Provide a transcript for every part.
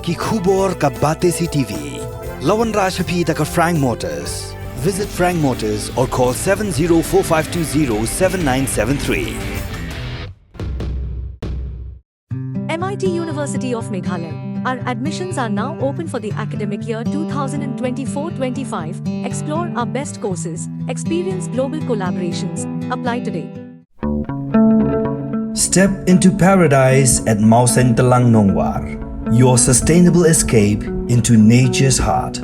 ki khubor ka bate CTV. Lawan Rashaphi taka Frank Motors. Visit Frank Motors or call 7045207973. MIT University of Meghalaya. Our admissions are now open for the academic year 2024-25. Explore our best courses, experience global collaborations. Apply today. Step into paradise at Mausen Telang Nongwar, your sustainable escape into nature's heart.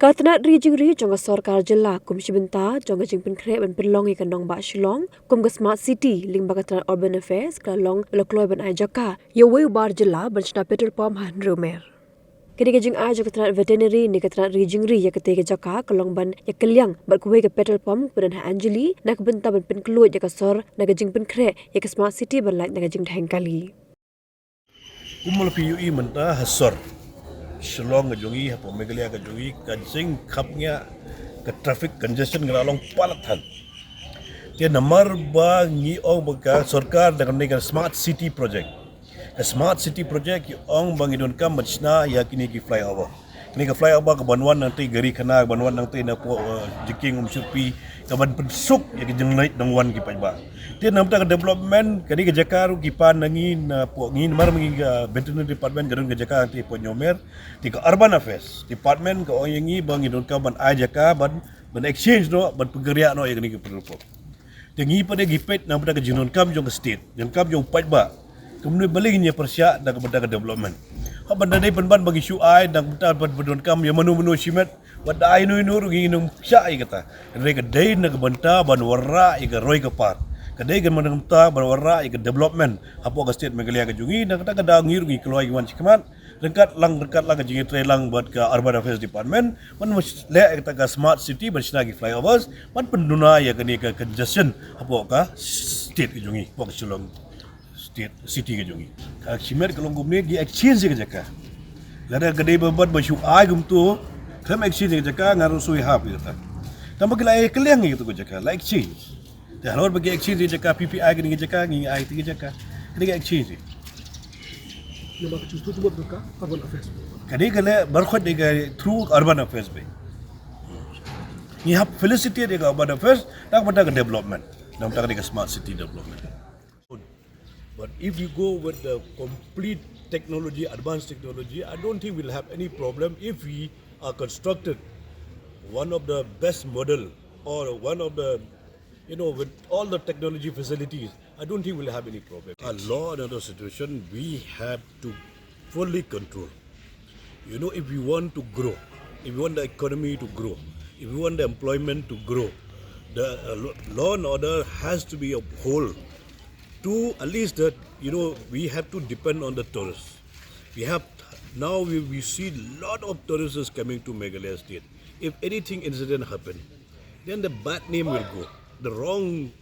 Katnat Rijing Jonga Sorkar Jilla kum Shibenta Jonga Jingpin Kreb and Pilong Ikanong Ba Shillong kum Smart City Ling Bakatran Urban Affairs Kalong Lokloy Ban Ajaka Yawe Bar Jilla Banchna Petrol Pump Han Rumer Kini kajing aja katnat veterinary ni katnat Rijing Ri yakate ke Jaka Kalong Ban Yakelyang Barkuwe ke Petrol Pump Kudan Ha Anjali Nak Benta Ban Pin Kluit Yakasor Nagajing Pin Kre Yak Smart City Ban Light Nagajing Thangkali Kumul PUI menta hasor Shillong ngajungi hapo Meghalaya ngajungi kancing kapnya ke traffic congestion ngelalong palatan. Dia nomor ba ngi ong baka sarkar dengan dengan smart city project. Ke smart city project ki ong bang idon kam machna ya kini ki flyover. Kini ke flyover ke Banwan nanti gari kena Banwan nanti na po jiking umsurpi ke ban pensuk ya ki jenglait nangwan ki pajba. Dia nampak development kini ke Jakarta kipan nangin po ngin mar mengi veterinary department garun ke Jakarta ti po nyomer ti ke urban affairs department ke oyengi bang idon ka ban ajaka ban exchange no ban pegeria no ya kini ke perlu. Ti ngi pada gipet nampak ke jinon kam jong state jan kam jong pajba kemudian baliknya persya dan kepada development. Ha benda dai ban bagi syuai dan betal badon kam ya menu simet wadai no rugi num syai kata. Rega dai na benta ban warra iga roi ke par. Kadai gan menengta berwarna ikut development apa ke state Meghalaya ke jungi dan kata kada ngir ngi keluar iwan cikeman dekat lang ke jungi trelang buat ke urban affairs department man le kata ke smart city bersinagi flyovers man penduna ya ke congestion apa ke state ke jungi apa ke Shillong state city ke jungi ka simer kalau gumne gi exchange ke jaka lada kadai babat basyu agum tu kam exchange ke jaka ngarusui hap kata tambah kala keliang gitu ke jaka like exchange. Dah luar bagi exchange dia cakap PPI ke dengan cakap ni AI tu cakap kena exchange ni. Nama cuba buka urban affairs. Kadang kala berkhid dia through urban affairs be. Ni hab felicity dia urban affairs nak benda ke development. Nak benda ke smart city development. But if you go with the complete technology, advanced technology, I don't think we'll have any problem if we are constructed one of the best model or one of the with all the technology facilities, I don't think we'll have any problem. A law and other situation, we have to fully control. If we want to grow, if we want the economy to grow, if we want the employment to grow, the law and order has to be upheld to at least that, we have to depend on the tourists. We see a lot of tourists coming to Meghalaya state. If anything incident happen, then the bad name will go. The wrong,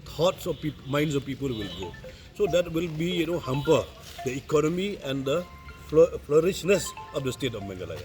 thoughts of minds of people will go. So that will be, hamper the economy and the flourishness of the state of Meghalaya.